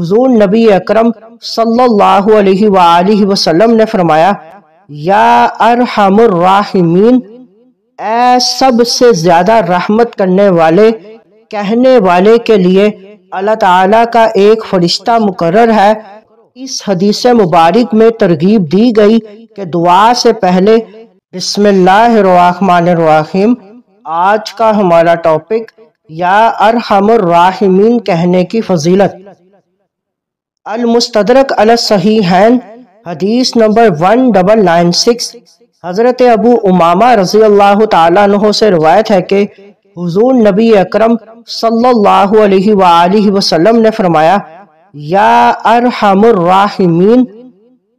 حضور نبی اکرم صلی اللہ علیہ وآلہ وسلم نے فرمایا، یا ارحم الراحمین، اے سب سے زیادہ رحمت کرنے والے، کہنے والے کے لیے اللہ تعالیٰ کا ایک فرشتہ مقرر ہے۔ اس حدیث مبارک میں ترغیب دی گئی کہ دعا سے پہلے بسم اللہ الرحمن الرحیم۔ آج کا ہمارا ٹاپک یا ارحم الراحمین کہنے کی فضیلت۔ المستدرک علی الصحیحین، حدیث نمبر 1996، حضرت ابو امامہ رضی اللہ تعالیٰ عنہ سے روایت ہے کہ حضور نبی اکرم صلی اللہ علیہ وآلہ وسلم نے فرمایا، یا ارحم الراحمین،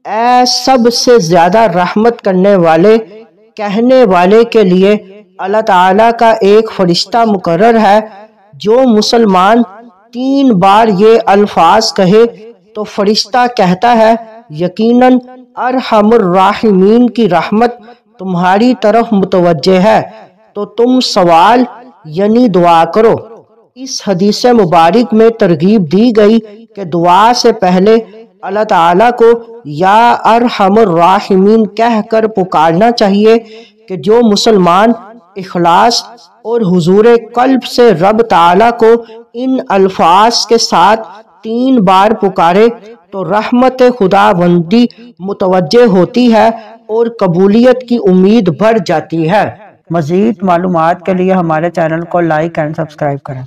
اے سب سے زیادہ رحمت کرنے والے، کہنے والے کے لیے اللہ تعالیٰ کا ایک فرشتہ مقرر ہے۔ جو مسلمان 3 بار یہ الفاظ کہے تو فرشتہ کہتا ہے، یقیناً ارحم الراحمین کی رحمت تمہاری طرف متوجہ ہے، تو تم سوال یعنی دعا کرو۔ اس حدیث مبارک میں ترغیب دی گئی کہ دعا سے پہلے اللہ تعالیٰ کو یا ارحم الراحمین کہہ کر پکارنا چاہیے کہ جو مسلمان اخلاص اور حضور قلب سے رب تعالیٰ کو ان الفاظ کے ساتھ 3 بار پکارے تو رحمت خداوندی متوجہ ہوتی ہے اور قبولیت کی امید بڑھ جاتی ہے۔ مزید معلومات کے لیے ہمارے چینل کو لائک اینڈ سبسکرائب کریں۔